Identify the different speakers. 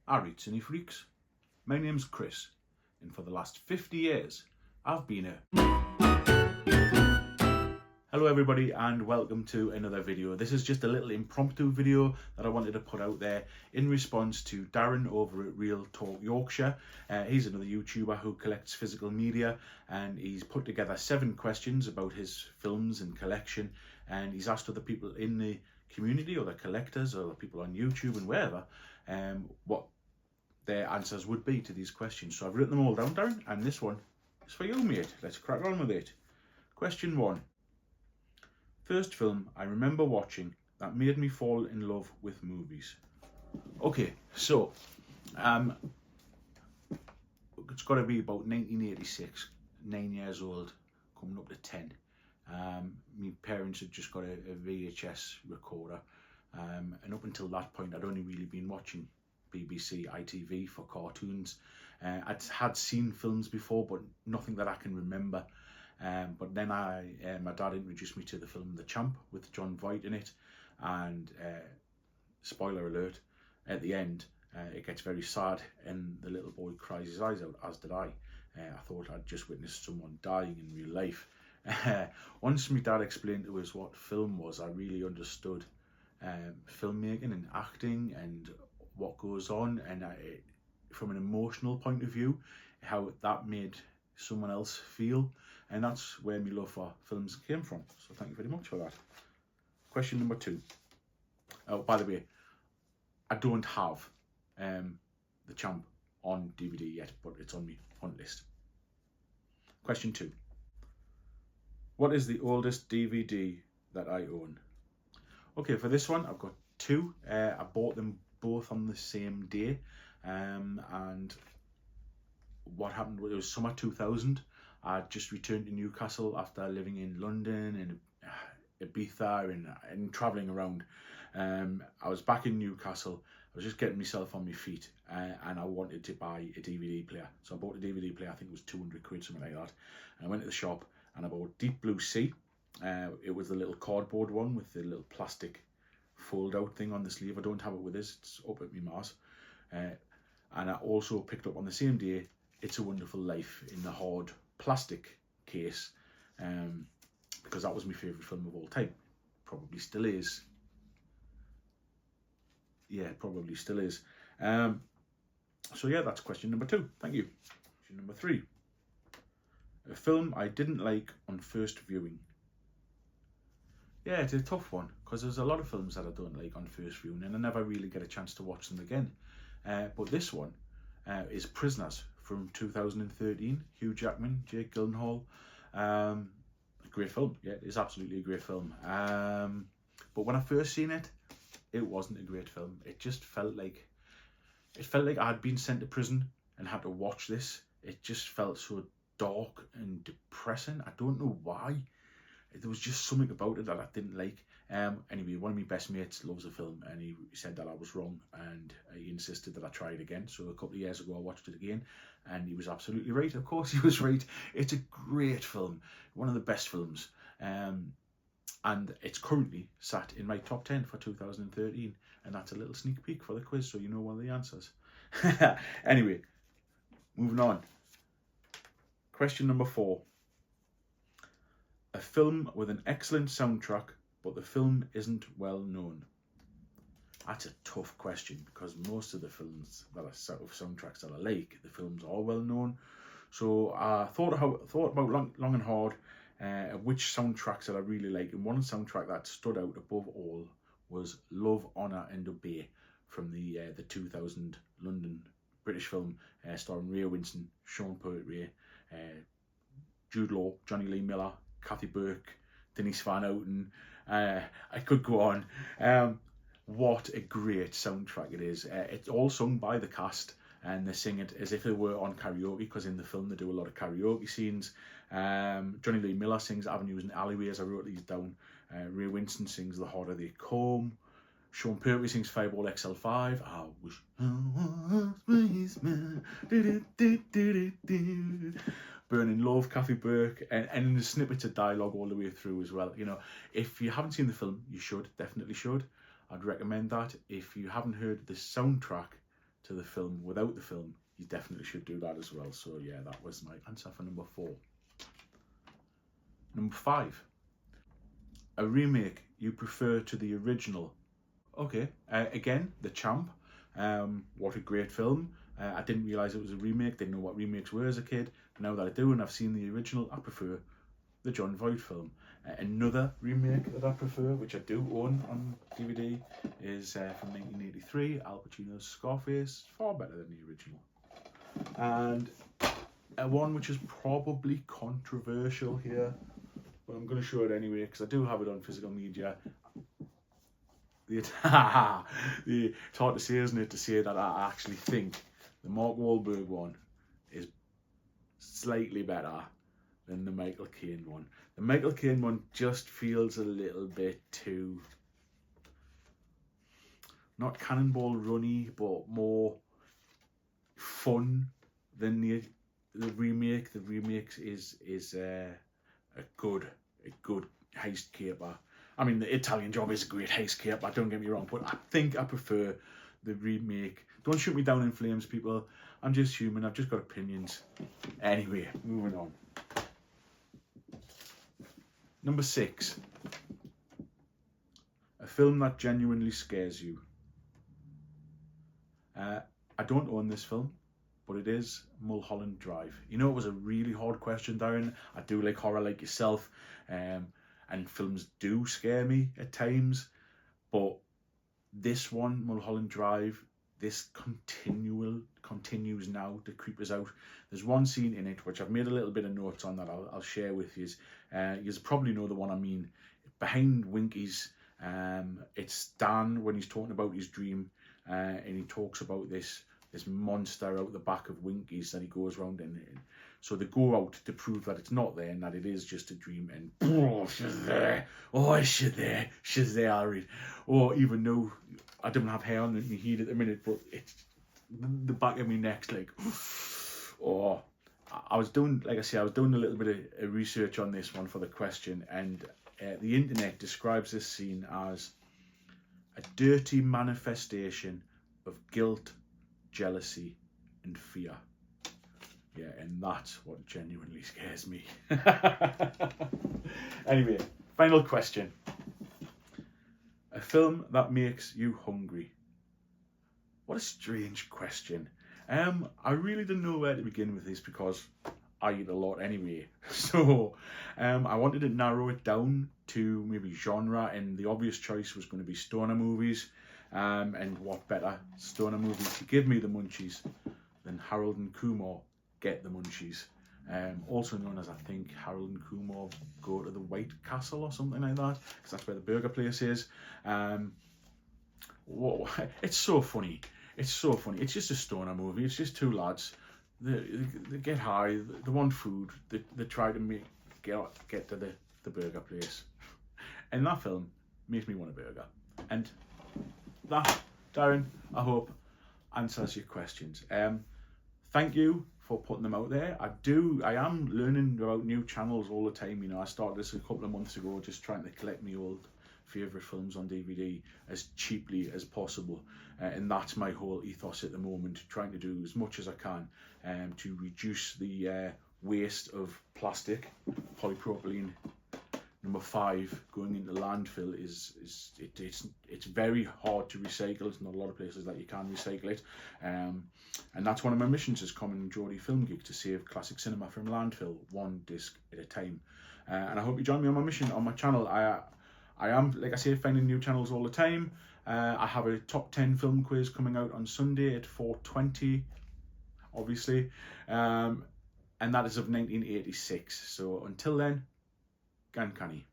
Speaker 1: Alreet Cinefreaks. My name's Chris, and for the last 50 years, I've been a... Hello everybody, and welcome to another video. This is just a little impromptu video that I wanted to put out there in response to Darren over at Real Talk Yorkshire. He's another YouTuber who collects physical media, and he's put together 7 questions about his films and collection, and he's asked other people in the community, or the collectors, or the people on YouTube and wherever, what their answers would be to these questions. So I've written them all down, Darren, and this one is for you, mate. Let's crack on with it. Question 1. First film I remember watching that made me fall in love with movies. Okay, so it's got to be about 1986, 9 years old, coming up to 10. My parents had just got a VHS recorder, and up until that point I'd only really been watching BBC, ITV for cartoons. I'd had seen films before, but nothing that I can remember. But then my dad introduced me to the film The Champ with John Voight in it, and spoiler alert, at the end it gets very sad and the little boy cries his eyes out, as did I. I thought I'd just witnessed someone dying in real life. Once my dad explained to us what film was, I really understood filmmaking and acting and what goes on, and from an emotional point of view, how that made someone else feel, and that's where my love for films came from. So thank you very much for that. Question number 2. Oh, by the way, I don't have The Champ on DVD yet, but it's on my hunt list. Question 2. What is the oldest DVD that I own? Okay, for this one, I've got 2. I bought them both on the same day, and what happened was, it was summer 2000. I'd just returned to Newcastle after living in London and Ibiza and travelling around. I was back in Newcastle. I was just getting myself on my feet, and I wanted to buy a DVD player. So I bought a DVD player. I think it was 200 quid, something like that. And I went to the shop and I bought Deep Blue Sea. It was the little cardboard one with the little plastic fold out thing on the sleeve. I don't have it with us. It's up at my Mars. And I also picked up on the same day It's a Wonderful Life in the hard plastic case, because that was my favourite film of all time. Probably still is. Yeah, probably still is. So yeah, that's question number 2. Thank you. Question number 3. A film I didn't like on first viewing. Yeah, it's a tough one, because there's a lot of films that I don't like on first viewing, and I never really get a chance to watch them again. But this one is Prisoners from 2013. Hugh Jackman, Jake Gyllenhaal. A great film. Yeah, it's absolutely a great film. But when I first seen it, it wasn't a great film. It just felt like I had been sent to prison and had to watch this. It just felt so dark and depressing. I don't know why. There was just something about it that I didn't like. Anyway, one of my best mates loves the film, and he said that I was wrong, and he insisted that I try it again. So a couple of years ago I watched it again, and he was absolutely right. Of course he was right. It's a great film, one of the best films, and it's currently sat in my top 10 for 2013, and that's a little sneak peek for the quiz, so you know one of the answers. Anyway, moving on. Question number 4. A film with an excellent soundtrack, but the film isn't well known. That's a tough question, because most of the films that are sort of soundtracks that I like, the films are well known. So I thought about long and hard which soundtracks that I really like, and one soundtrack that stood out above all was Love, Honour and Obey from the 2000 London British film starring Ray Winston, Sean Pertwee, Jude Law, Johnny Lee Miller, Kathy Burke, Denise Van Outen. I could go on. What a great soundtrack it is. It's all sung by the cast, and they sing it as if they were on karaoke, because in the film they do a lot of karaoke scenes. Johnny Lee Miller sings Avenues and Alleyways. I wrote these down. Ray Winston sings The Harder They Come. Sean Pertwee sings Fireball XL5. I wish I was spaceman. Burning Love, Kathy Burke, and the snippets of dialogue all the way through as well. You know, if you haven't seen the film, you should, definitely should. I'd recommend that. If you haven't heard the soundtrack to to the film without the film, you definitely should do that as well. So yeah, that was my answer for number 4. Number 5. A remake you prefer to the original. Okay, again, The Champ. What a great film. I didn't realise it was a remake, didn't know what remakes were as a kid. Now that I do and I've seen the original, I prefer the John Voight film. Another remake that I prefer, which I do own on DVD, is from 1983, Al Pacino's Scarface. Far better than the original. And one which is probably controversial here, but I'm going to show it anyway because I do have it on physical media. It's hard to say, isn't it, to say that I actually think the Mark Wahlberg one is slightly better than the Michael Caine one. The Michael Caine one just feels a little bit too, not cannonball runny, but more fun than the remake. The remake is a good heist caper. I mean, The Italian Job is a great heist caper, don't get me wrong, but I think I prefer the remake. Don't shoot me down in flames, people. I'm just human. I've just got opinions. Anyway, moving on. Number 6. A film that genuinely scares you. I don't own this film, but it is Mulholland Drive. You know, it was a really hard question, Darren. I do like horror like yourself, and films do scare me at times, but this one, Mulholland Drive, this continues now to creep us out. There's one scene in it which I've made a little bit of notes on that I'll share with you. You probably know the one I mean. Behind Winky's, it's Dan when he's talking about his dream, and he talks about this monster out the back of Winky's that he goes around in. So they go out to prove that it's not there and that it is just a dream, and oh, she's there. Oh, she's there. She's there, Alreet. Or even though I don't have hair on my head at the minute, but it's the back of my neck's like, oh. I was doing, like I say, I was doing a little bit of research on this one for the question, and the internet describes this scene as a dirty manifestation of guilt, jealousy, and fear. Yeah, and that's what genuinely scares me. Anyway, final question. A film that makes you hungry. What a strange question. I really didn't know where to begin with this because I eat a lot anyway. So I wanted to narrow it down to maybe genre, and the obvious choice was going to be stoner movies. And what better stoner movie to give me the munchies than Harold and Kumar Get the Munchies. Also known as, I think, Harold and Kumar Go to the White Castle or something like that, because that's where the burger place is. It's so funny. It's so funny. It's just a stoner movie. It's just two lads. They get high. They want food. They try to get to the burger place. And that film makes me want a burger. And that, Darren, I hope answers your questions. Thank you for putting them out there. I am learning about new channels all the time. You know, I started this a couple of months ago, just trying to collect my old favourite films on DVD as cheaply as possible, and that's my whole ethos at the moment, trying to do as much as I can to reduce the waste of plastic. Polypropylene number 5 going into landfill it's very hard to recycle. There's not a lot of places that you can recycle it, and that's one of my missions as common Geordie Film Geek, to save classic cinema from landfill, one disc at a time. And I hope you join me on my mission on my channel. I am, like I say, finding new channels all the time. I have a top 10 film quiz coming out on Sunday at 4:20, obviously, and that is of 1986. So until then, gan canny.